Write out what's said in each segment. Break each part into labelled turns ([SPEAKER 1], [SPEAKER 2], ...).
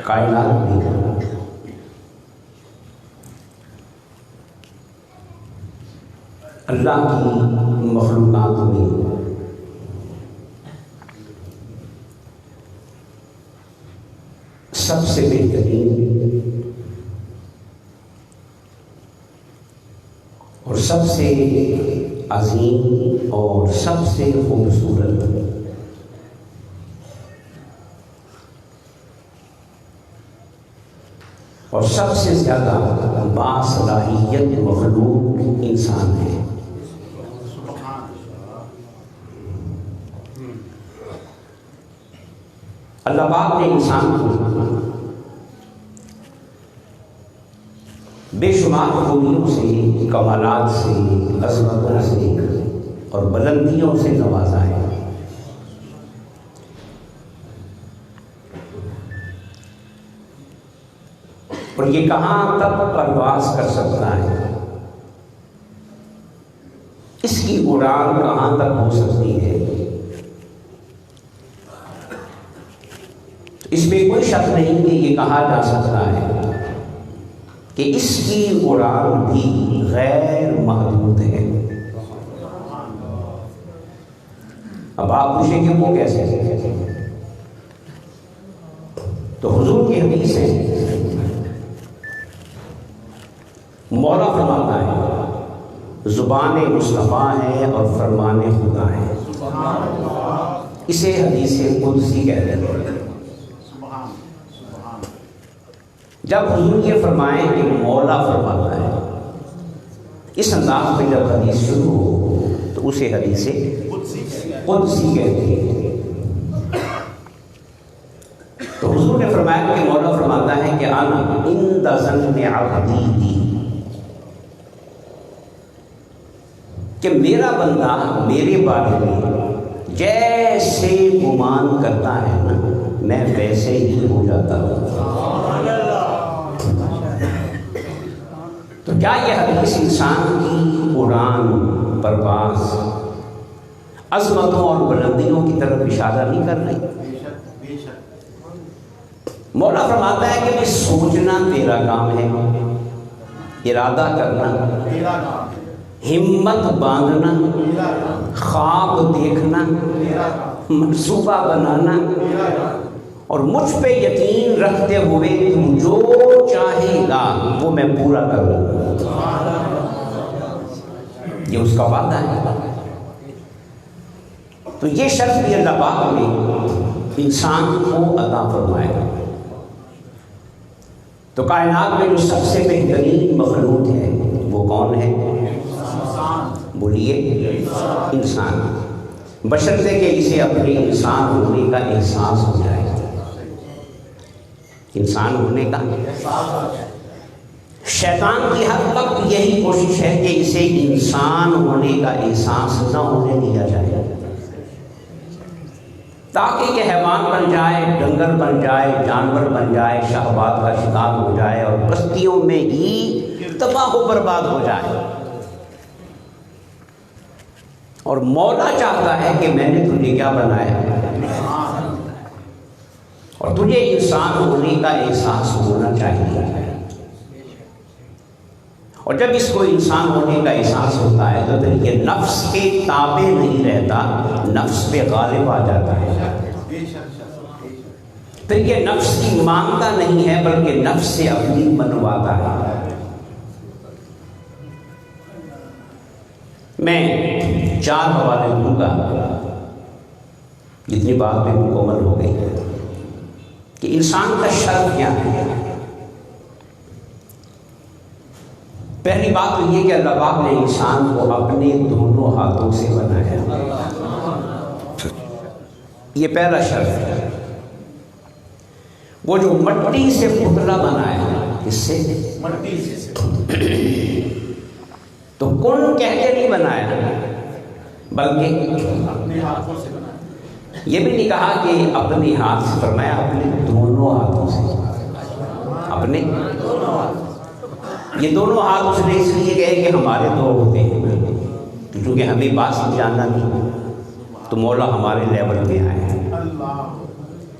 [SPEAKER 1] کائنات میں اللہ کی مخلوقات میں سب سے بہترین اور سب سے عظیم اور سب سے خوبصورت اور سب سے زیادہ باصلاحیت مخلوق انسان ہے۔ اللہ پاک نے انسان کو بے شمار خوبیوں سے، کمالات سے، عظمتوں سے اور بلندیوں سے نوازا ہے۔ اور یہ کہاں تک پرواز کر سکتا ہے، اس کی اڑان کہاں تک ہو سکتی ہے، اس میں کوئی شک نہیں کہ یہ کہا جا سکتا ہے کہ اس کی اڑان بھی غیر محدود ہے۔ اب آپ پوچھیں کہ وہ کیسے ہے؟ تو حضور کی حدیث ہے، مولا فرماتا ہے زبان مصطفیٰ ہے اور فرمان خدا ہے۔ اسے حدیث قدسی کہتے ہیں۔ جب حضور یہ فرمائیں کہ مولا فرماتا ہے، اس انداز میں جب حدیث شروع ہو تو اسے حدیث قدسی کہتے ہیں۔ تو حضور نے فرمایا کہ مولا فرماتا ہے کہ انا عند ظن عبدی بی، کہ میرا بندہ میرے بارے میں جیسے گمان کرتا ہے نا، میں ویسے ہی ہو جاتا ہوں۔ تو کیا یہ حدیث انسان کی اڑان، پرواز، عظمتوں اور بلندیوں کی طرف اشارہ نہیں کر رہی؟ مولا فرماتا ہے کہ میں سوچنا تیرا کام ہے، ارادہ کرنا، ہمت باندھنا، خواب دیکھنا، منصوبہ بنانا، اور مجھ پہ یقین رکھتے ہوئے تم جو چاہے گا وہ میں پورا کروں گا۔ یہ اس کا وعدہ ہے۔ تو یہ شرط بھی اللہ پاک نے انسان کو عطا فرمایا۔ تو کائنات میں جو سب سے بہترین مخلوق ہے وہ کون ہے؟ بولیے، انسان، بشرطے کہ اسے اپنے انسان ہونے کا احساس ہو جائے۔ انسان ہونے کا شیطان کی ہر وقت یہی کوشش ہے کہ اسے انسان ہونے کا احساس نہ ہونے دیا جائے، تاکہ یہ حیوان بن جائے، ڈنگر بن جائے، جانور بن جائے، شہوات کا شکار ہو جائے اور بستیوں میں ہی تباہ و برباد ہو جائے۔ اور مولا چاہتا ہے کہ میں نے تجھے کیا بنایا ہے، اور تجھے انسان ہونے کا احساس ہونا چاہیے۔ اور جب اس کو انسان ہونے کا احساس ہوتا ہے تو پھر یہ نفس کے تابع نہیں رہتا، نفس پہ غالب آ جاتا ہے۔ پھر یہ نفس کی مانگتا نہیں ہے بلکہ نفس سے اپنی منواتا ہے۔ میں 4 حوالے دوں گا، جتنی بات میں مکمل ہو گئی کہ انسان کا شرط کیا ہے۔ پہلی بات تو یہ کہ اللہ پاک نے انسان کو اپنے دونوں ہاتھوں سے بنایا، یہ پہلا شرط ہے۔ وہ جو مٹی سے پتلا بنایا، اس سے مٹی سے، تو کن کہہ کے نہیں بنایا بلکہ اپنے ہاتھوں سے بنایا۔ یہ بھی نہیں کہا کہ اپنے ہاتھ سے، فرمایا اپنے دونوں ہاتھوں سے، اپنے دونوں ہاتھ۔ یہ دونوں ہاتھ اس نے اس لیے کہے کہ ہمارے 2 ہوتے ہیں، کیونکہ ہمیں بات سمجھانا نہیں، تو مولا ہمارے لیول پہ آئے ہیں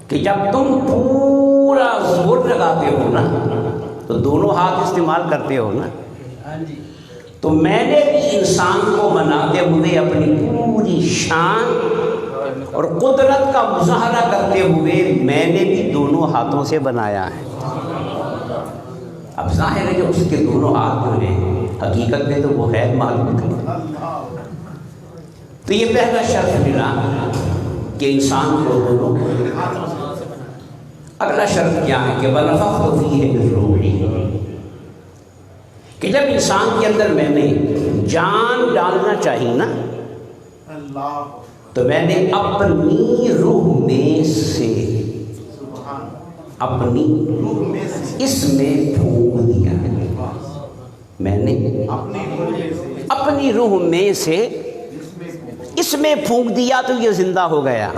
[SPEAKER 1] کہ جب تم پورا پورا زور لگاتے ہو نا تو دونوں ہاتھ استعمال کرتے ہو نا. تو میں نے بھی انسان کو بناتے ہوئے اپنی پوری شان اور قدرت کا مظاہرہ کرتے ہوئے میں نے بھی دونوں ہاتھوں سے بنایا ہے. اب ظاہر ہے کہ اس کے دونوں ہاتھ جو ہیں حقیقت میں تو وہ غیر معلوم تھے. تو یہ پہلا شرط ملا کہ انسان کو دونوں. اگلا شرط کیا ہے کہ وَنَفَخْتُ فِيهِ مِن رُوحِي، کہ جب انسان کے اندر میں نے جان ڈالنا چاہیے نا تو میں نے اپنی روح میں سے اپنی اس میں پھونک دیا. میں نے اپنی روح میں سے اس میں پھونک دیا تو یہ زندہ ہو گیا.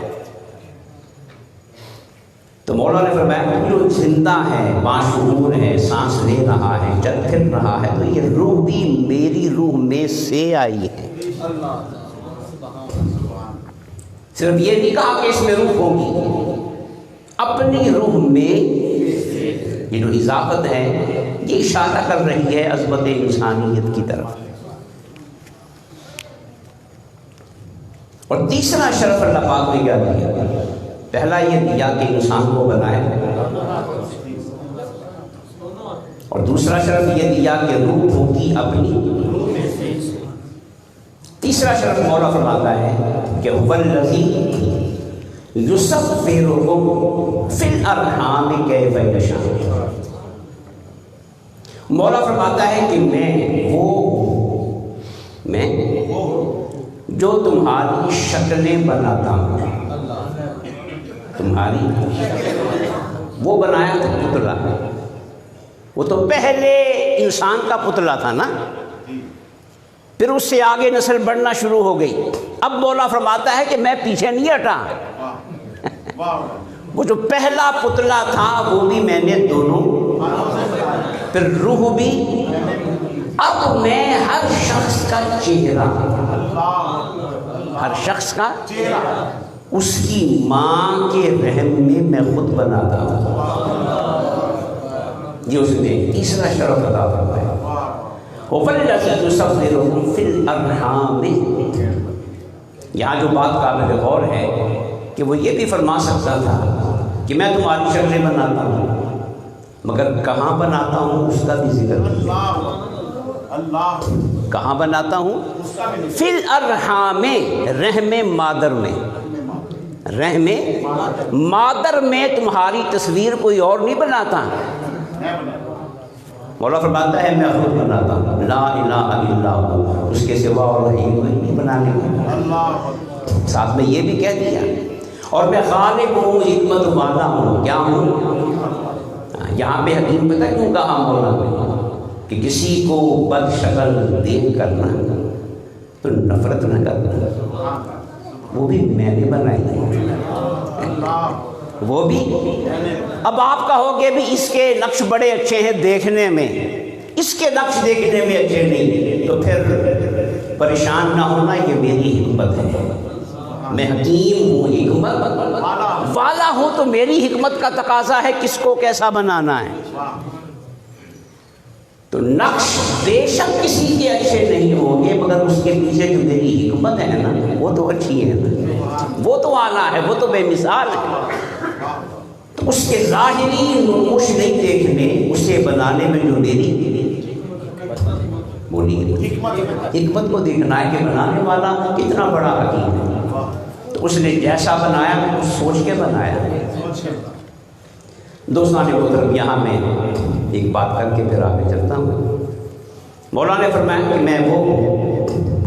[SPEAKER 1] تو مولا نے فرمایا جو زندہ ہے، باشعور ہے، سانس لے رہا ہے، چل پھر رہا ہے، تو یہ روح بھی میری روح میں سے آئی ہے. صرف یہ نہیں کہا کہ اس میں روح ہوگی، اپنی روح میں. یہ جو اضافت ہے یہ اشارہ کر رہی ہے عظمت انسانیت کی طرف. اور تیسرا شرف اللہ پاک نے کیا دیا؟ پہلا یہ دیا کہ انسان کو بنائے، اور دوسرا شرف یہ دیا کہ روح ہوگی اپنی. تیسرا شرف مولا فرماتا ہے کہ وَالَّذِي يُصَوِّرُكُمْ فِي الْأَرْحَامِ كَيْفَ يَشَاءُ. مولا فرماتا ہے کہ میں جو تمہاری شکلیں بناتا ہوں. تمہاری وہ بنایا تھا پتلا، وہ تو پہلے انسان کا پتلا تھا نا، پھر اس سے آگے نسل بڑھنا شروع ہو گئی. اب مولا فرماتا ہے کہ میں پیچھے نہیں ہٹا. وہ جو پہلا پتلا تھا وہ بھی میں نے دونوں، پھر روح بھی. اب میں ہر شخص کا چہرہ، ہر شخص کا اس کی ماں کے رحم میں خود بناتا ہوں. یہ اس نے تیسرا شرف عطا فرمایا. وَالَّذِي يُصَوِّرُكُمْ فِي الْأَرْحَامِ. یہاں جو بات قابل غور ہے کہ وہ یہ بھی فرما سکتا تھا کہ میں تمہاری شکلیں بناتا ہوں، مگر کہاں بناتا ہوں اس کا بھی ذکر. کہاں بناتا ہوں؟ فی الارحام، رحم مادر میں. رحم مادر میں تمہاری تصویر کوئی اور نہیں بناتا. مولا فرماتا ہے میں خود بناتا ہوں. لا الہ الا اللہ، اس کے سوا اور نہیں بنانے کا. ساتھ میں یہ بھی کہہ دیا اور میں غالب ہوں، حکمت والا ہوں. کیا ہوں؟ یہاں پہ حکیم پتہ کیوں کہا مولا کہ کسی کو بد شکل دیکھ کرنا تو نفرت نہ کرنا. وہ بھی میں نے بنائی ہے، وہ بھی. اب آپ کہو گے بھی اس کے نقش بڑے اچھے ہیں دیکھنے میں، اس کے نقش دیکھنے میں اچھے نہیں، تو پھر پریشان نہ ہونا، یہ میری حکمت ہے. میں حکیم ہوں، حکمت والا ہوں، تو میری حکمت کا تقاضا ہے کس کو کیسا بنانا ہے. تو نقش بے شک کسی کے اچھے نہیں ہوں گے، مگر اس کے پیچھے جو میری حکمت ہے نا وہ تو اچھی ہے نا، وہ تو اعلیٰ ہے، وہ تو بے مثال ہے. تو اس کے ظاہری نموش نہیں دیکھنے، اسے بنانے میں جو میری وہ نہیں، حکمت کو دیکھنا ہے کہ بنانے والا کتنا بڑا حکیم ہے. تو اس نے جیسا بنایا کچھ سوچ کے بنایا. دوستان محترم، یہاں میں ایک بات کر کے پھر آگے چلتا ہوں. مولا نے فرمایا کہ میں وہ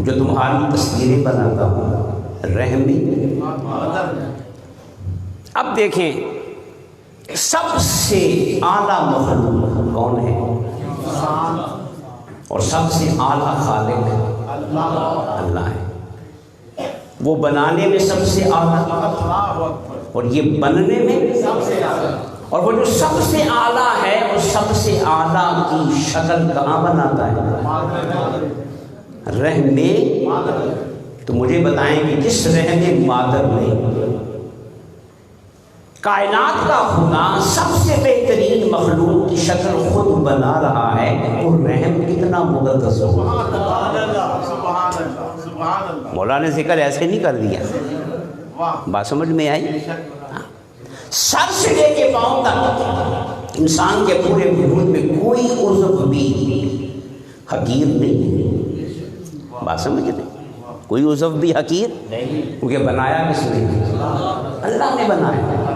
[SPEAKER 1] جو تمہاری تصویریں بناتا ہوں رحمی. اب دیکھیں سب سے اعلیٰ مخلوق کون ہے؟ اور سب سے اعلیٰ خالق اللہ ہے. وہ بنانے میں سب سے اعلیٰ اور یہ بننے میں سب سے اعلیٰ. اور وہ جو سب سے اعلیٰ ہے وہ سب سے اعلیٰ کی شکل کہاں بناتا ہے؟ رحم میں. تو مجھے بتائیں کہ جس رحم مادر میں کائنات کا خدا سب سے بہترین مخلوق کی شکل خود بنا رہا ہے، اور رحم کتنا مقدس ہو. مولا نے ذکر ایسے نہیں کر دیا. بات سمجھ میں آئی؟ سر سے لے کے پاؤں تک انسان کے پورے وجود میں کوئی عضو بھی حقیر نہیں ہے. بات سمجھ رہے؟ کوئی عضو بھی حقیر نہیں، کیونکہ بنایا کس نے؟ اللہ نے بنایا.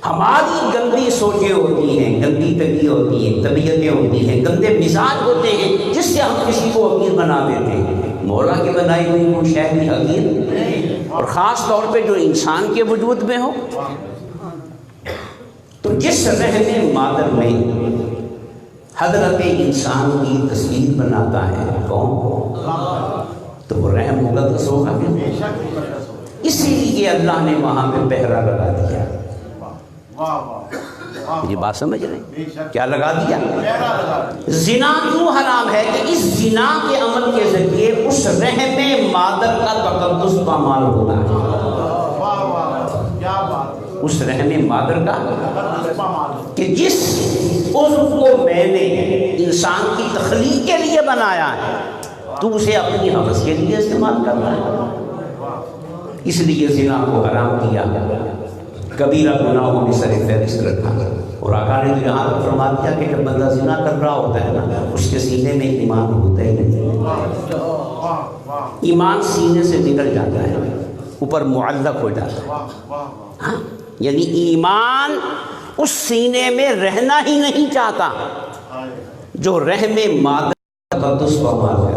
[SPEAKER 1] ہماری گندی سوچیں ہوتی ہیں، گندی طبیعت ہوتی ہیں، طبیعتیں ہوتی ہیں، گندے مزاج ہوتے ہیں، جس سے ہم کسی کو حقیر بنا دیتے ہیں. مولا کی بنائی ہوئی کوئی شے بھی حقیر نہیں، اور خاص طور پہ جو انسان کے وجود میں ہو. تو جس رحم مادر میں حضرت انسان کی تصویر بناتا ہے کون؟ تو وہ رحم مقدس ہوگا. اسی لیے اللہ نے وہاں پہ پہرا لگا دیا. یہ بات سمجھ رہے ہیں؟ کیا لگا دیا؟ زنا کیوں حرام ہے؟ کہ اس زنا کے عمل کے ذریعے اس رحم مادر کا تقدس پامال ہوتا ہے. اس رحم مادر کا کہ جس عضو کو میں نے انسان کی تخلیق کے لیے بنایا ہے، تو اسے اپنی حوث کے لیے استعمال کرنا ہے. اس لیے زنا کو حرام کیا، کبیرہ گناہوں میں سر فہرست رکھا. اور آقا نے یہاں تک فرما دیا کہ جب بندہ زنا کر رہا ہوتا ہے نا، اس کے سینے میں ایمان ہوتا ہی نہیں. ایمان سینے سے نکل جاتا ہے، اوپر معلق ہو جاتا ہے. ہاں، یعنی ایمان اس سینے میں رہنا ہی نہیں چاہتا جو رحم مادر تقدس کو عمل کرے.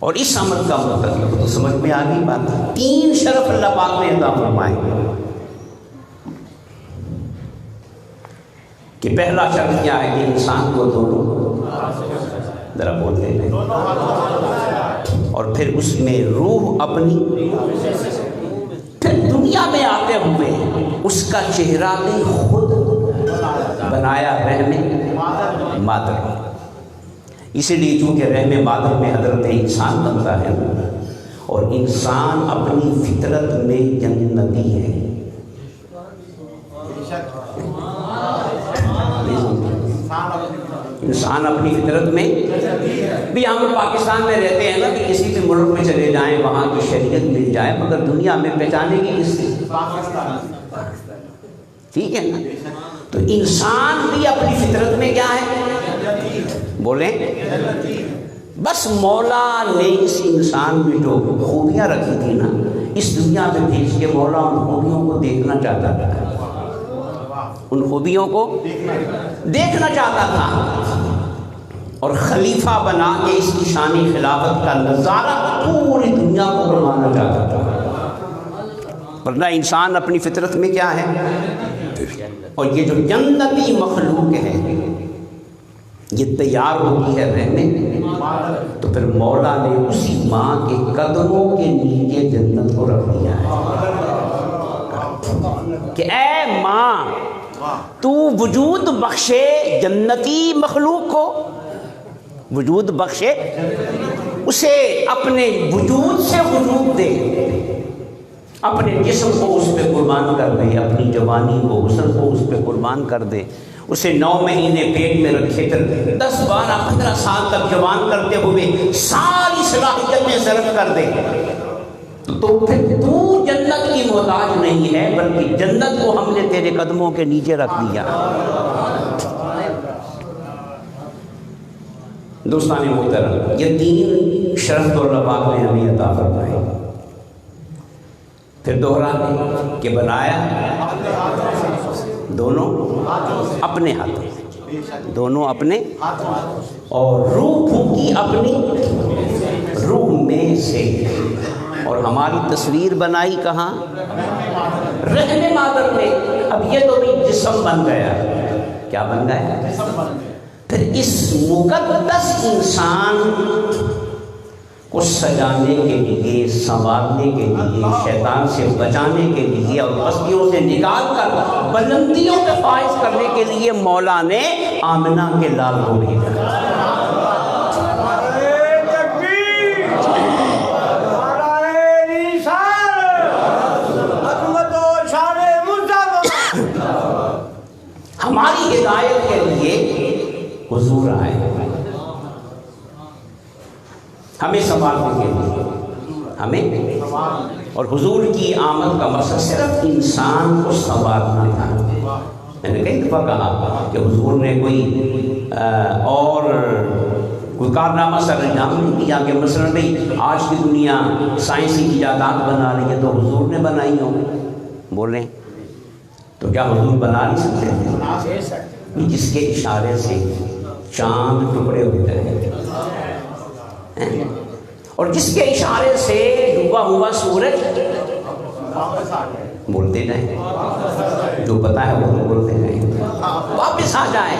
[SPEAKER 1] اور اس عمل کا مطلب تو سمجھ میں آ گئی بات. 3 شرف اللہ پاک نے عطا فرمائے کہ پہلا شرط کیا ہے کہ انسان کو دونوں ذرا بولتے ہیں، اور پھر اس میں روح اپنی، پھر دنیا میں آتے ہوئے اس کا چہرہ بھی خود بنایا رحم مادر. اسی لیے چونکہ رحم مادر میں حضرت انسان بنتا ہے، اور انسان اپنی فطرت میں جنتی ہے. انسان اپنی فطرت میں بھی، ہم پاکستان میں رہتے ہیں نا، کہ کسی بھی ملک میں چلے جائیں وہاں کی شریعت مل جائے، مگر دنیا میں پہچانے کی کس سے؟ ٹھیک ہے نا. تو انسان بھی اپنی فطرت میں کیا ہے؟ بولیں. بس مولا نے اس انسان میں جو خوبیاں رکھی تھی نا، اس دنیا میں بھیج کے مولا ان خوبیوں کو دیکھنا چاہتا تھا. ان خوبیوں کو دیکھنا چاہتا تھا، اور خلیفہ بنا کے اس کی شان خلافت کا نظارہ پوری دنیا کو کروانا چاہتا تھا. ورنہ انسان اپنی فطرت میں کیا ہے؟ اور یہ جو جنتی مخلوق ہے یہ تیار ہوتی ہے رہنے، تو پھر مولا نے اسی ماں کے قدموں کے نیچے جنت کو رکھ دیا ہے کہ اے ماں، تو وجود بخشے جنتی مخلوق کو، وجود بخشے اسے، اپنے وجود سے وجود دے، اپنے جسم کو اس پہ قربان کر دے، اپنی جوانی کو، حسن کو اس پہ قربان کر دے. اسے 9 مہینے پیٹ میں رکھے، پھر 10 12 15 سال تک جوان کرتے ہوئے ساری صلاحیتیں صرف کر دے. تو پھر تو جنت کی محتاج نہیں ہے، بلکہ جنت کو ہم نے تیرے قدموں کے نیچے رکھ دیا. دوستان محترم، یہ 3 شرف تو اللہ پاک نے ہمیں عطا فرمائے. پھر دوہرا کہ بنایا دونوں اپنے ہاتھوں، دونوں اپنے، اور روح پھونکی اپنی روح میں سے. اور ہماری تصویر بنائی کہاں؟ رحم مادر میں. اب یہ تو بھی جسم بن گیا. کیا بن گیا؟ پھر اس مقدس انسان کو سجانے کے لیے، سنوارنے کے لیے، شیطان سے بچانے کے لیے، اور بستیوں سے نکال کر بلندیوں پہ فائز کرنے کے لیے مولا نے آمنہ کے لال کو بھیجا. ہماری ہدایت کے لیے حضور آئے، ہمیں سنبھالنے کے لیے، ہمیں، اور حضور کی آمد کا مقصد صرف انسان کو سنبھالنا تھا۔ میں نے کئی دفعہ کہا کہ حضور نے کوئی اور کوئی کارنامہ سر انجام نہیں کیا کہ مثلاً بھئی آج کی دنیا سائنسی ایجادات بنا رہی ہے تو حضور نے بنائی ہوں، بولیں تو کیا حضور بنا نہیں سکتے تھے؟ جس کے اشارے سے چاند ٹکڑے ہو جائے اور جس کے اشارے سے ڈوبا ہوا سورج بولتے جائیں، جو پتا ہے وہ بولتے جائیں، واپس آ جائیں،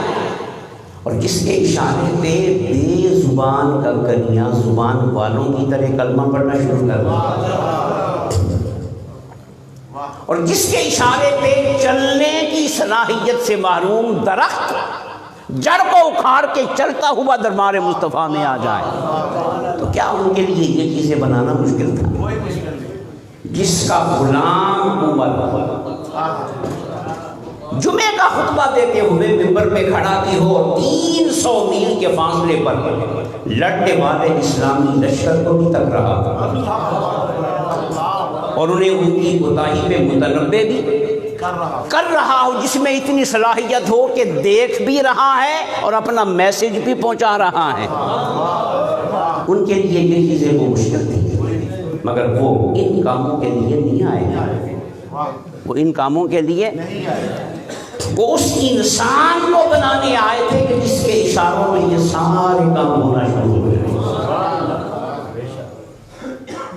[SPEAKER 1] اور جس کے اشارے پہ بے زبان کنکریاں زبان والوں کی طرح کلمہ پڑھنا شروع کر دیں، اور جس کے اشارے پہ چلنے کی صلاحیت سے محروم درخت جڑ کو اکھاڑ کے چلتا ہوا دربار مصطفیٰ میں آ جائے، تو کیا ان کے لیے یہ چیزیں بنانا مشکل تھا؟ جس کا غلام عمر جمعے کا خطبہ دیتے ہوئے ممبر پہ کھڑا بھی ہو، 300 میل کے فاصلے پر لڑنے والے اسلامی لشکر کو بھی تک رہا اور انہیں ان کی کوتاہی پہ متنبہ بھی کر رہا ہو، جس میں اتنی صلاحیت ہو کہ دیکھ بھی رہا ہے اور اپنا میسج بھی پہنچا رہا ہے۔ ان کے لیے یہ چیزیں وہ مشکل تھی، مگر وہ ان کاموں کے لیے نہیں آئے، وہ ان کاموں کے لیے وہ اس انسان کو بنانے آئے تھے کہ جس کے اشاروں میں یہ سارے کام ہونا شروع ہوئے۔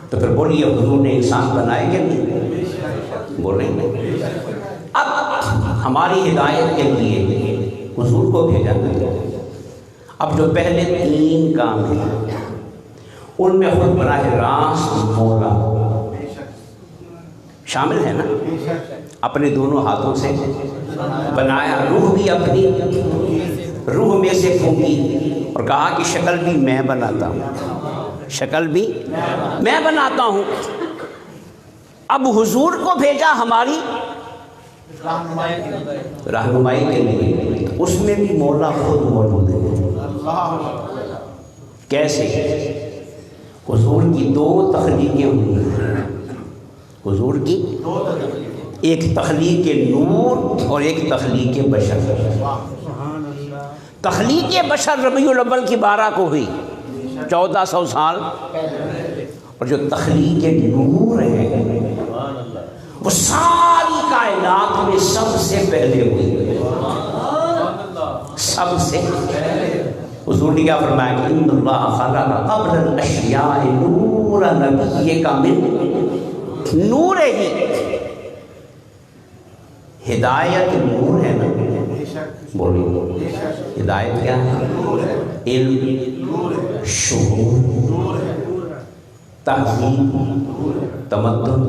[SPEAKER 1] تو پھر بولیے حضور نے انسان بنائے کہ نہیں؟ بولیں گے اب ہماری ہدایت کے لیے حضور کو بھیجا گیا۔ اب جو پہلے 3 کام ہیں ان میں خود براہ راست مولا شامل ہے نا، اپنے دونوں ہاتھوں سے بنایا، روح بھی اپنی روح میں سے پھونکی اور کہا کہ شکل بھی میں بناتا ہوں، شکل بھی میں بناتا ہوں۔ اب حضور کو بھیجا ہماری رہنمائی کے لیے، اس میں بھی مولا خود موجود ہے۔ کیسے؟ حضور کی 2 تخلیقیں ہوئی ہیں، حضور کی ایک تخلیق نور اور ایک تخلیق بشر۔ تخلیق بشر ربیع الاول کی 12 کو ہوئی، 1400 سال، اور جو تخلیق نور ہے وہ ساری کائنات میں سب سے پہلے ہوئی، سب سے۔ حضور نے کیا فرمایا کہ ان اللہ خلق قبل الاشیاء نور نبیک من نور ہی، ہدایت نور ہے نا، بولیے ہدایت کیا ہے؟ علم، شعور، تہذیب، تمدن،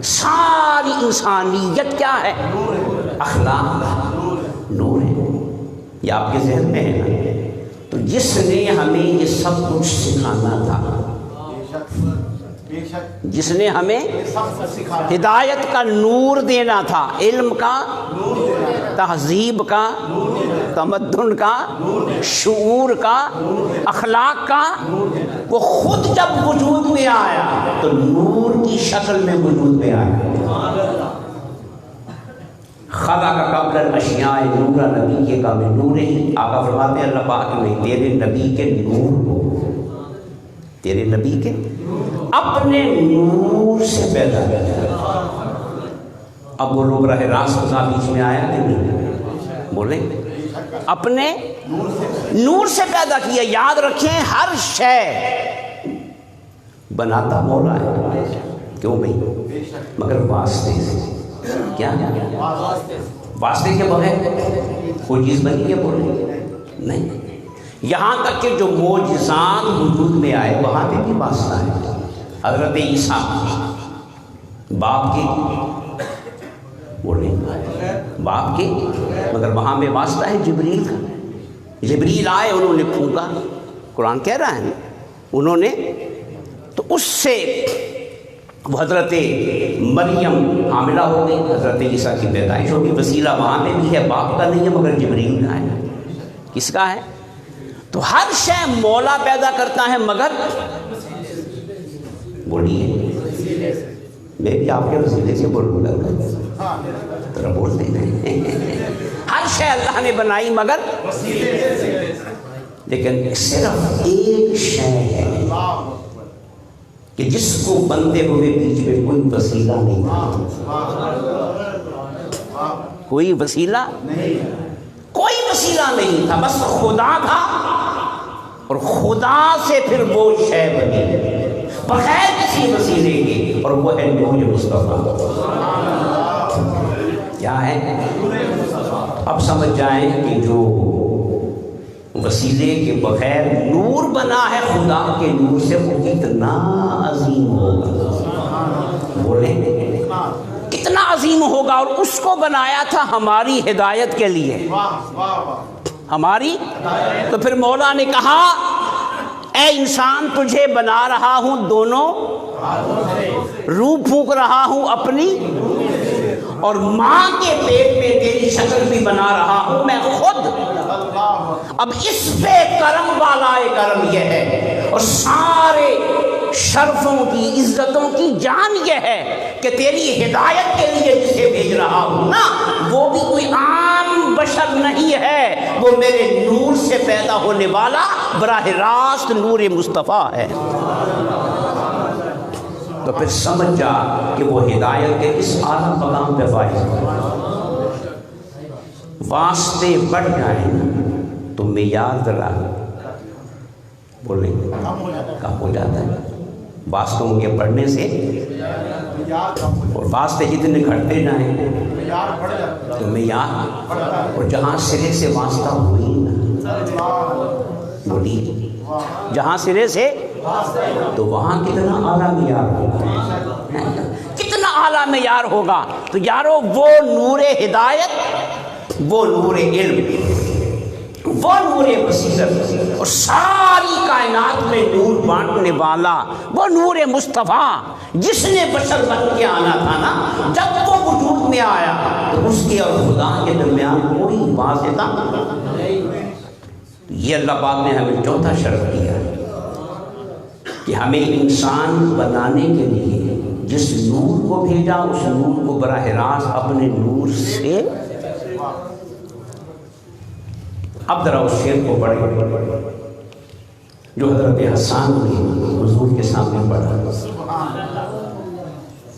[SPEAKER 1] ساری انسانیت کیا ہے؟ اخلاق نور ہے۔ یہ آپ کے ذہن میں ہے نا؟ تو جس نے ہمیں یہ سب کچھ سکھانا تھا، جس نے ہمیں ہدایت کا نور دینا تھا، علم کا، تہذیب کا، تمدن کا، شعور کا، اخلاق کا، وہ خود جب وجود میں آیا تو نور کی شکل میں وجود میں آیا۔ خلق قبل الاشیاء نور نبی کا من نور ہی، آقا فرماتے ہیں اللہ پاک نے تیرے نبی کے نور کو، تیرے نبی کے اپنے نور سے پیدا کیا۔ اب وہ لوگ راہ راست خدا بیچ میں آیا کہ نہیں؟ بولیں اپنے نور سے پیدا کیا۔ یاد رکھیں ہر شے بناتا مولا ہے، کیوں بھائی؟ مگر واسطے سے، کیا واسطے کے بغیر کوئی چیز بنی ہے؟ بولیں نہیں۔ یہاں تک کہ جو معجزات وجود میں آئے وہاں پہ بھی واسطہ ہے۔ حضرت عیسیٰ باپ کے، بولیں باپ کے، مگر وہاں میں واسطہ ہے جبریل کا۔ جبریل آئے، انہوں نے پھونکا، قرآن کہہ رہا ہے نا، انہوں نے، تو اس سے وہ حضرت مریم حاملہ ہو گئی، حضرت عیسیٰ کی پیدائش ہوگی، وسیلہ وہاں پہ بھی ہے، باپ کا نہیں ہے مگر جبریل کا ہے۔ کس کا ہے؟ تو ہر شے مولا پیدا کرتا ہے مگر بولیے میں بھی آپ کے وسیلے سے بولوں گا، ذرا بولتے ہیں ہر شے اللہ نے بنائی مگر لیکن صرف ایک شے ہے کہ جس کو بنتے ہوئے بیچ میں کوئی وسیلہ نہیں تھا، کوئی وسیلہ نہیں تھا، بس خدا تھا، اور خدا سے پھر وہ شے بنی بغیر کسی وسیلے کے، اور وہ ہے نور مصطفیٰ۔ کیا ہے؟ اب سمجھ جائیں کہ جو وسیلے کے بغیر نور بنا ہے خدا کے نور سے، وہ کتنا عظیم ہوگا، بولیں کتنا عظیم ہوگا، اور اس کو بنایا تھا ہماری ہدایت کے لیے، ہماری۔ تو پھر مولا نے کہا اے انسان تجھے بنا رہا ہوں دونوں، روح پھونک رہا ہوں اپنی، اور ماں کے پیٹ میں تیری شکل بھی بنا رہا ہوں میں خود۔ اب اس پہ کرم والا کرم یہ ہے، اور سارے شرفوں کی عزتوں کی جان یہ ہے کہ تیری ہدایت کے لیے جسے بھیج رہا ہوں نا، وہ بھی کوئی عام بشر نہیں ہے، وہ میرے نور سے پیدا ہونے والا براہ راست نور مصطفیٰ ہے۔ تو پھر سمجھ جا کہ وہ ہدایت کے اس اعلیٰ مقام پہ فائز ہے۔ واسطے بڑھ جائیں تو معیار ذرا بولیں کم ہو جاتا ہے، واسطوں کے بڑھنے سے، اور واسطے جتنے گھٹتے جائیں تو معیار، اور جہاں سرے سے واسطہ ہوئی نا، بولیے جہاں سرے سے، تو وہاں کتنا اعلیٰ معیار ہوگا، کتنا اعلیٰ معیار ہوگا۔ تو یارو وہ نور ہدایت، وہ نور علم، وہ نور بصیرت، اور ساری کائنات میں نور بانٹنے والا وہ نور مصطفیٰ، جس نے بشر بن کے آنا تھا نا، جب وہ وجود میں آیا تو اس کے اور خدا کے درمیان کوئی واسطہ نہیں۔ یہ اللہ پاک نے ہمیں چوتھا شرف دیا کہ ہمیں انسان بنانے کے لیے جس نور کو بھیجا، اس نور کو براہ راست اپنے نور سے۔ اب ذرا اس شعر کو پڑھیں جو حضرت حسان نے حضور کے سامنے پڑھا،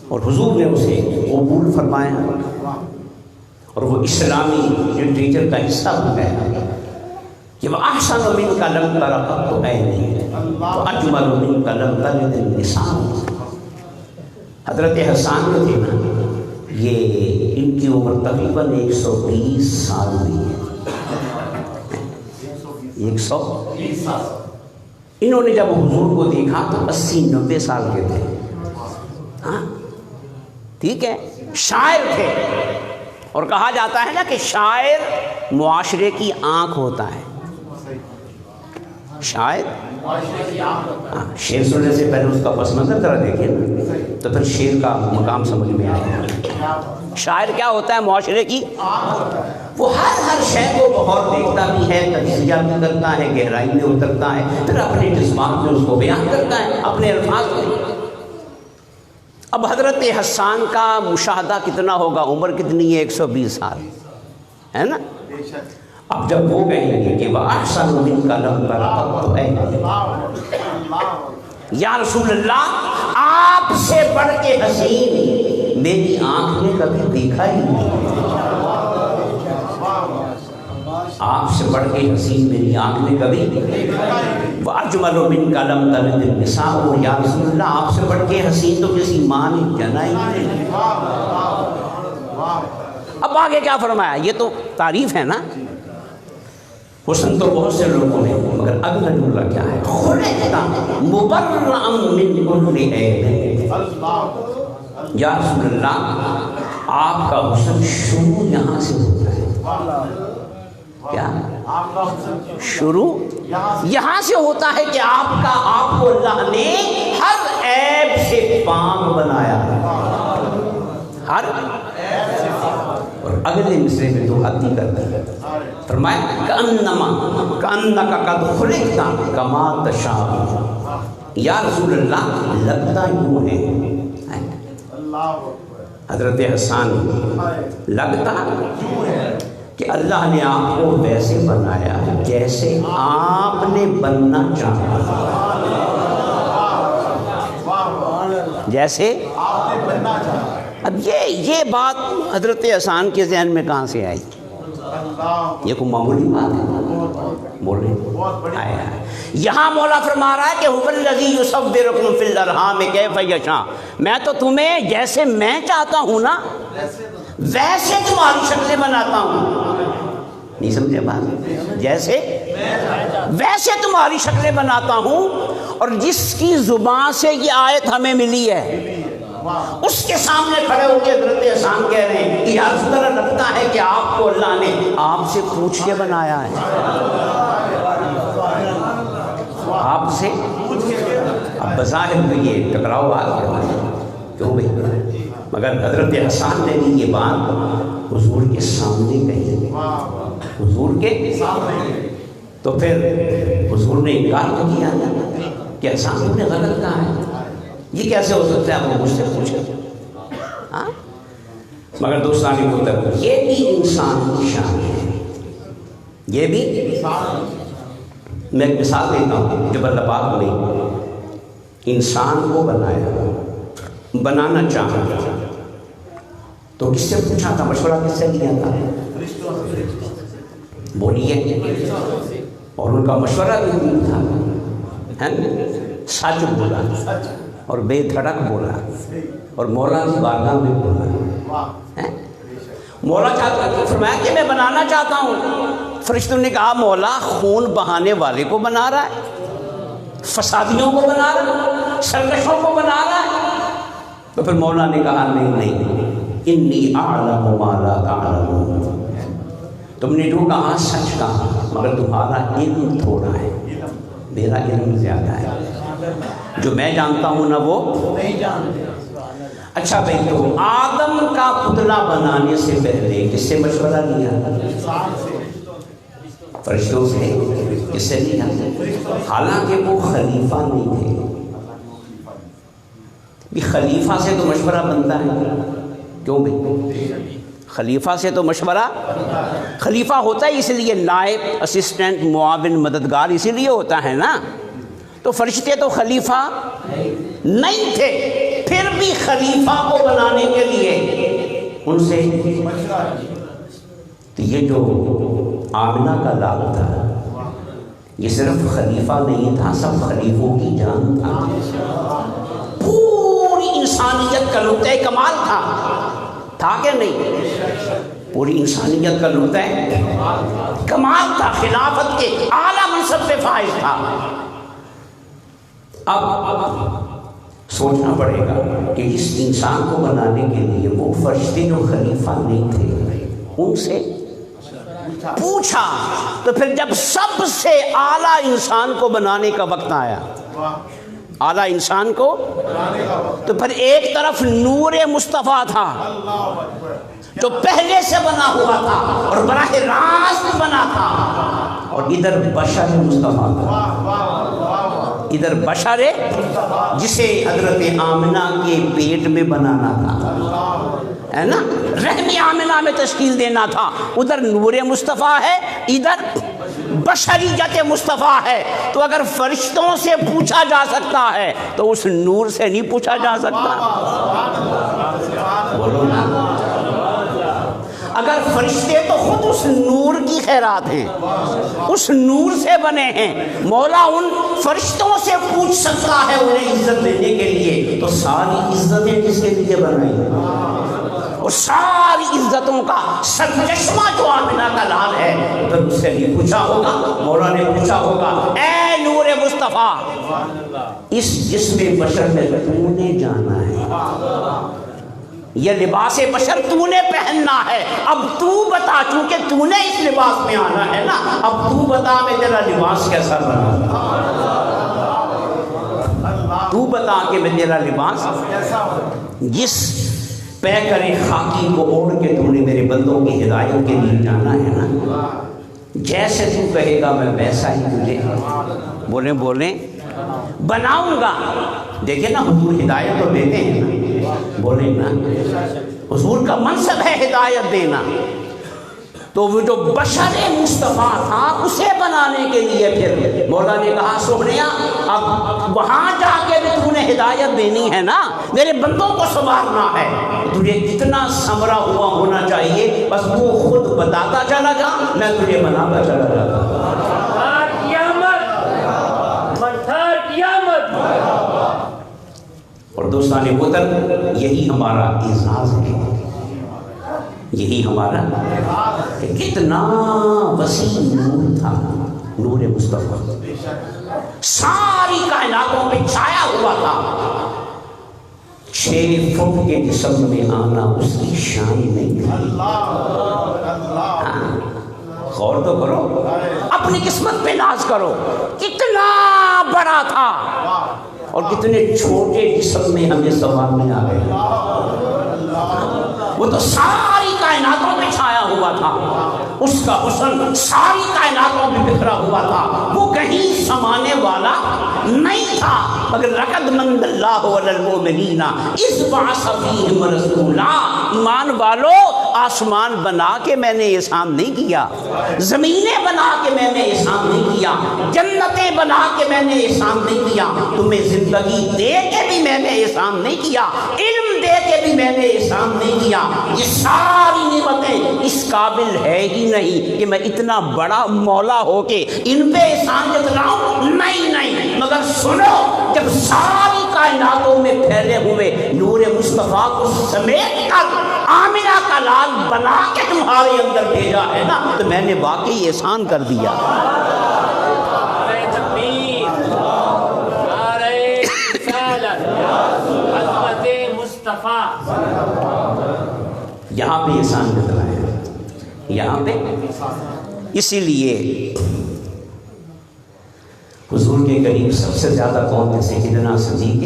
[SPEAKER 1] اور حضور نے اسے قبول فرمایا، اور وہ اسلامی لٹریچر کا حصہ بن گیا کہ وَأَحْسَنُ مِنْكَ لَمْ تَرَ قَطُّ عَيْنِي وَأَجْمَلُ مِنْكَ لَمْ تَلِدِ النِّسَاءُ۔ حضرت حسان جو تھے نا، یہ ان کی عمر تقریباً 120 سال ہوئی ہے، 120 سال۔ انہوں نے جب حضور کو دیکھا تو 80-90 سال کے تھے، ہاں ٹھیک ہے، شاعر تھے، اور کہا جاتا ہے نا کہ شاعر معاشرے کی آنکھ ہوتا ہے، شاعر شعر سننے سے پہلے اس کا پس منظر ذرا دیکھیں نا، تو پھر شعر کا مقام سمجھ میں آئے گا۔ شاعر کیا ہوتا ہے؟ معاشرے کی، وہ ہر شے کو بہت دیکھتا بھی ہے، تجزیہ بھی کرتا ہے، گہرائی میں اترتا ہے، پھر اپنے جذبات میں اس کو بیان کرتا ہے اپنے الفاظ میں۔ اب حضرت حسان کا مشاہدہ کتنا ہوگا، عمر کتنی ہے؟ 120 سال ہے نا۔ اب جب وہ کہیں گے کہ وَأَحْسَنُ مِنْكَ لَمْ تَرَ قَطُّ عَيْنِي، یا رسول اللہ آپ سے بڑھ کے حسین میری آنکھ نے کبھی دیکھا ہی نہیں، آپ سے بڑھ کے حسین میری آنکھ نے کبھی۔ وَأَجْمَلُ مِنْكَ لَمْ تَلِدِ النِّسَاءُ، یا رسول اللہ آپ سے بڑھ کے حسین تو کسی ماں نے جنا ہی نہیں۔ اب آگے کیا فرمایا؟ یہ تو تعریف ہے نا، حسن تو بہت سے لوگوں نے، مگر اگلا جملہ کیا ہے؟ خُلِقْتَ مُبَرَّأً مِنْ كُلِّ عَیْبٍ، یا رسول اللہ آپ کا حسن شروع یہاں سے ہوتا ہے۔ کیا شروع یہاں سے ہوتا ہے کہ آپ کو اللہ نے ہر عیب ایسے پاک بنایا. ہر اور اگلے مصرے میں تو حد ہی کرتا ہے. فرمایا کأنک قد خلقت کما تشاء. یا رسول اللہ لگتا یوں ہے. حضرت حسان لگتا کہ اللہ نے آپ کو ویسے بنایا جیسے آپ نے بننا چاہا. جیسے اب یہ بات حضرت حسان کے ذہن میں کہاں سے آئی؟ یہ کوئی معمولی بات ہے؟ بولے آیا. یہاں مولا فرما رہا ہے کہ هو الذی یصورکم فی الارحام کیف یشاء. میں تو تمہیں جیسے میں چاہتا ہوں نا ویسے تمہاری شکلیں بناتا ہوں. نہیں سمجھے بات؟ جیسے ویسے تمہاری شکلیں بناتا ہوں. اور جس کی زبان سے یہ آیت ہمیں ملی ہے اس کے سامنے کھڑے ہو کے حضرت حسان کہہ رہے ہیں کہ یار اس طرح لگتا ہے کہ آپ کو اللہ نے آپ سے پوچھ کے بنایا ہے. آپ سے اب بظاہر میں یہ ٹکراؤ آ گیا. کیوں بھائی؟ مگر حضرت حسان نے بھی یہ بات حضور کے سامنے کہی. حضور کے سامنے تو پھر حضور نے انکار تو کیا کہ حسان نے غلط کہا ہے. یہ کیسے ہو سکتا ہے؟ آپ مجھ سے پوچھیں. ہاں مگر دوستانی محترم یہ بھی انسان کی شان ہے. یہ بھی میں ایک مثال دیتا ہوں. جب اللہ پاک نے انسان کو بنانا چاہا تو کس سے پوچھا تھا؟ مشورہ کس سے لیا تھا؟ بولیے. اور ان کا مشورہ بھی تھا سچ بولا اور بے دھڑک بولا اور مولا کی بارگاہ میں بولا. مولا چاہتا ہے فرمایا کہ میں بنانا چاہتا ہوں. فرشتوں نے کہا مولا خون بہانے والے کو بنا رہا ہے, فسادیوں کو بنا رہا ہے, سرکشوں کو بنا رہا ہے. تو پھر مولا نے کہا نہیں انی اعلم ما لا تعلمون. تم نے جو کہا سچ کہا مگر تمہارا علم تھوڑا ہے, میرا علم زیادہ ہے. جو میں جانتا ہوں نا وہ نہیں جانتے. اچھا بھائی تو آدم کا پتلا بنانے سے پہلے کس سے مشورہ لیا؟ فرشتوں سے. کس سے لیا؟ حالانکہ وہ خلیفہ نہیں تھے. خلیفہ سے تو مشورہ بنتا ہے. کیوں بھائی؟ خلیفہ سے تو مشورہ خلیفہ ہوتا ہے اس لیے نائب, اسسٹنٹ, معاون, مددگار اسی لیے ہوتا ہے نا. تو فرشتے تو خلیفہ نہیں تھے, پھر بھی خلیفہ کو بنانے کے لیے ان سے. تو یہ جو آمنہ کا لال تھا یہ صرف خلیفہ نہیں تھا, سب خلیفوں کی جان تھا. پوری انسانیت کا نقطۂ کمال تھا کہ نہیں؟ پوری انسانیت کا نقطۂ کمال تھا, خلافت کے اعلیٰ منصب پہ فائز تھا. اب سوچنا پڑے گا کہ اس انسان کو بنانے کے لیے وہ فرشتے جو خلیفہ نہیں تھے ان سے پوچھا, تو پھر جب سب سے اعلیٰ انسان کو بنانے کا وقت آیا, اعلیٰ انسان کو, تو پھر ایک طرف نور مصطفیٰ تھا جو پہلے سے بنا ہوا تھا اور براہ راست بنا تھا, اور ادھر بشر مصطفیٰ تھا. ادھر بشر جسے حضرت آمنہ کے پیٹ میں بنانا تھا, ہے نا, رحم آمنہ میں تشکیل دینا تھا. ادھر نور مصطفیٰ ہے, ادھر بشریت مصطفیٰ ہے. تو اگر فرشتوں سے پوچھا جا سکتا ہے تو اس نور سے نہیں پوچھا جا سکتا؟ بولو نا. اگر فرشتے تو خود اس نور کی خیرات ہیں, اس نور سے بنے ہیں, مولا ان فرشتوں سے پوچھ سکتا ہے انہیں عزت دینے کے لیے, تو ساری عزتیں کس کے لیے بنائی؟ اور ساری عزتوں کا سرچشمہ جو آمنہ کا لال ہے, پھر اس سے نہیں پوچھا ہوگا, مولا نے پوچھا ہوگا اے نور مصطفیٰ اس جسم بشر میں تو نے جانا ہے, یہ لباس بشر تو نے پہننا ہے, اب تو بتا, چونکہ تو نے اس لباس میں آنا ہے نا, اب تو بتا میں تیرا لباس کیسا بنا. تو بتا کہ میں تیرا لباس جس پیکر خاکی کو اوڑھ کے تو نے میرے بندوں کی ہدایت کے لیے جانا ہے نا، جیسے تو کہے گا میں ویسا ہی تجھے بولیں بناؤں گا۔ دیکھیں نا حضور ہدایت تو دیتے ہیں نا، بولیں نا حضور کا منصب ہے ہدایت دینا، تو وہ جو بشر مصطفیٰ تھا اسے بنانے کے لیے پھر مولا نے کہا سوہنیا اب وہاں جا کے بھی تو نے ہدایت دینی ہے نا، میرے بندوں کو سنوارنا ہے، تجھے کتنا سمرا ہوا ہونا چاہیے، بس وہ خود بتاتا چلا جا، میں تجھے بناتا چلا جاتا۔ اور دوستان وطن یہی ہمارا اعزاز ہے، یہی ہمارا کہ کتنا وسیع نور تھا، نور مصطفیٰ ساری کائناتوں پہ چھایا ہوا تھا۔ 6 فٹ کے جسم میں آنا اس کی شان نہیں تھی۔ غور تو کرو، اپنی قسمت پہ ناز کرو، کتنا بڑا تھا اور کتنے چھوٹے جسم میں ہمیں سنوارنے آ گئے۔ وہ تو ساری کائناتوں میں چھایا ہوا تھا، اس کا حسن ساری کائناتوں میں بکھرا ہوا تھا، وہ کہیں سمانے والا نہیں تھا، مگر لقد من اللہ علی المؤمنین اذ بعث فیہم رسولا۔ ایمان والو، آسمان بنا کے میں نے احسان نہیں کیا، زمینیں بنا کے میں نے احسان نہیں کیا، جنتیں بنا کے میں نے احسان نہیں کیا، تمہیں زندگی دے کے بھی میں نے احسان نہیں کیا، علم دے کے بھی میں نے احسان نہیں کیا۔ یہ ساری نعمتیں اس قابل ہے ہی نہیں کہ میں اتنا بڑا مولا ہو کے ان پہ احسان جتلاؤں، نہیں، مگر سنو، جب ساری کائناتوں میں پھیلے ہوئے نور مصطفیٰ کو سمیٹ کر آمنہ کا لال بنا کے تمہارے اندر بھیجا ہے نا، تو میں نے واقعی احسان کر دیا۔ یہاں پہ احسان جتنا ہے، یہاں پہ اسی لیے حضور کے قریب سب سے زیادہ کون تھے؟ سیدنا صدیق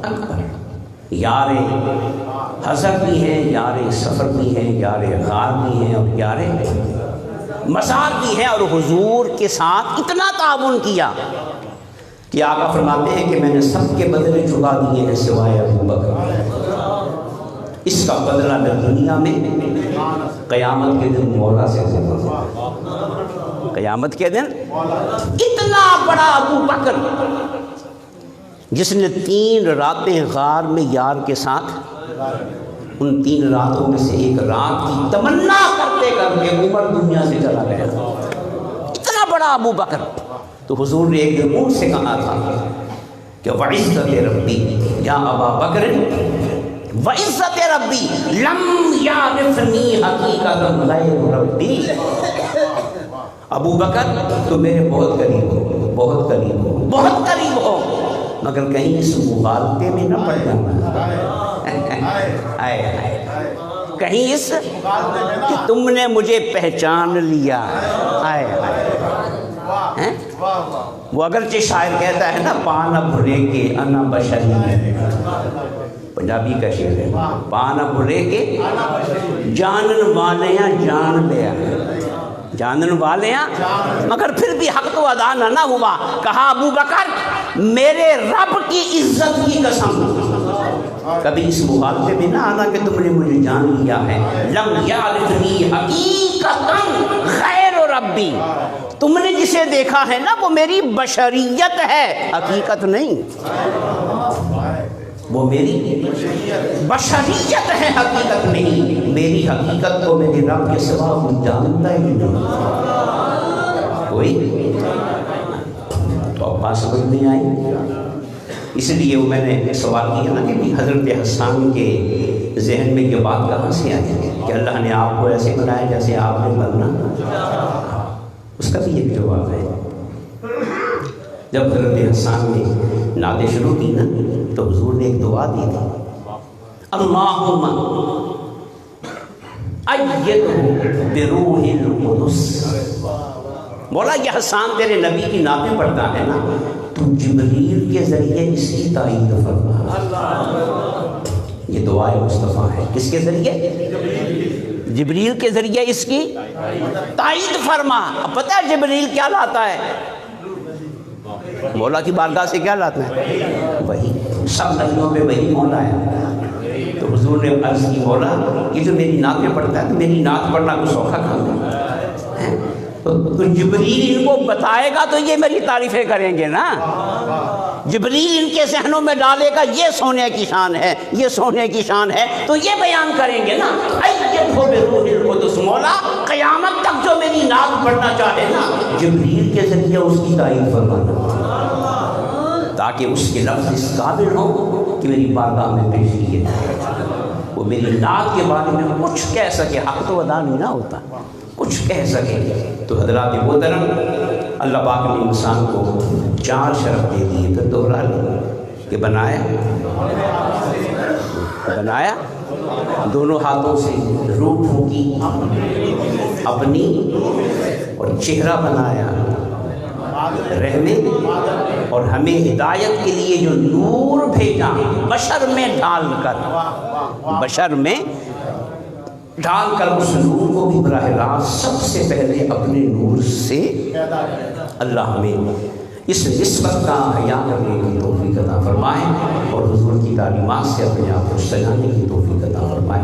[SPEAKER 1] اکبر، یار حضر بھی ہیں، یار سفر بھی ہیں، یار غار بھی ہیں، اور یار مزار بھی ہیں، اور حضور کے ساتھ اتنا تعاون کیا کہ آقا فرماتے ہیں کہ میں نے سب کے بدلے چکا دیے ہیں سوائے ابو بکر۔ اس کا بدلہ میں دنیا میں قیامت کے دن مولا سے قیامت کے دن اتنا بڑا ابو بکر جس نے 3 راتیں غار میں یار کے ساتھ، ان 3 راتوں میں سے ایک رات کی تمنا کرتے کرتے عمر دنیا سے چلا گیا، اتنا بڑا ابو بکر۔ تو حضور نے ایک دن ان سے کہا تھا کہ وعزت ربی یا ابا بکر وعزت ربی لم یعرفنی حقیقت غیر ربی۔ ابو بکر تو میرے بہت قریب ہو، بہت قریب ہو، بہت قریب ہو، مگر کہیں اس مغالطے میں نہ پڑ جانا، کہیں اس کہ تم نے مجھے پہچان لیا۔ وہ اگرچہ شاعر کہتا ہے نا پانا بھرے کے انا بشری، پنجابی کا شعر ہے، پانا بھرے کے جانن والیاں جان لیا، جانن والیاں، مگر پھر بھی حق تو ادا نہ ہوا۔ کہا ابو بکر میرے رب کی عزت کی قسم کبھی اس مغالطے میں نہ آنا کہ تم نے مجھے جان لیا ہے۔ لم یعرفنی حقیقتا غیر ربی، تم نے جسے دیکھا ہے نا وہ میری بشریت ہے، حقیقت نہیں، وہ میری بشریت ہے، حقیقت نہیں، میری حقیقت کو میرے رب کے سوا کوئی جانتا ہی نہیں، کوئی تو بات سمجھ نہیں آئی۔ اس لیے وہ میں نے سوال کیا نا کہ حضرت حسان کے ذہن میں یہ بات کہاں سے آئی کہ اللہ نے آپ کو ایسے بنایا جیسے آپ نے بننا، اس کا بھی ایک جواب ہے۔ جب حضرت حسان نے نعتیں شروع کی نا تو حضور نے ایک دعا دی تھی، اللہم ایدہ بروح القدس بولا یہ حسان تیرے نبی کی نعتیں پڑھتا ہے نا، تو جبریل کے ذریعے اس کی تائید فرما۔ یہ دعائے مصطفیٰ ہے، کس کے ذریعے؟ جبریل کے ذریعے اس کی تائید فرما۔ اب پتہ ہے جبریل کیا لاتا ہے؟ مولا کی بارگاہ سے کیا لاتا ہے؟ وہی، سب نبیوں پہ وہی مولا ہے۔ تو حضور نے عرض کی مولا یہ جو میری نعتیں پڑھتا ہے تو میری نعت پڑھنا کو سوکھا کام ہے، تو جبریل ان کو بتائے گا تو یہ میری تعریفیں کریں گے نا۔ جبریل ان کے ذہنوں میں ڈالے گا یہ سونے کی شان ہے، یہ سونے کی شان ہے، تو یہ بیان کریں گے نا۔ ایدھو بروح القدس، مولا قیامت تک جو میری نعت پڑھنا چاہے نا، جبریل کے ذریعے اس کی تائید فرمانا، تاکہ اس کے لفظ اس قابل ہوں کہ میری بارگاہ میں پیش کیے جائے، وہ میری نعت کے بارے میں کچھ کہہ سکے۔ حق تو ادا نہیں نہ ہوتا، کچھ کہہ سکے۔ تو حضرات محترم، اللہ پاک نے انسان کو 4 شرف دے دیے، پھر دوہرا لیں کہ بنایا دونوں ہاتھوں سے، روح پھونکی اپنی اور چہرہ بنایا رہنے، اور ہمیں ہدایت کے لیے جو نور بھیجا بشر میں ڈال کر اس نور کو بھی براہ راست سب سے پہلے اپنے نور سے اللہ ہمیں اس نسبت کا حیا کرنے کی توفیق عطا فرمائے، اور حضور کی تعلیمات سے اپنے آپ کو سجانے کی توفیق عطا فرمائے۔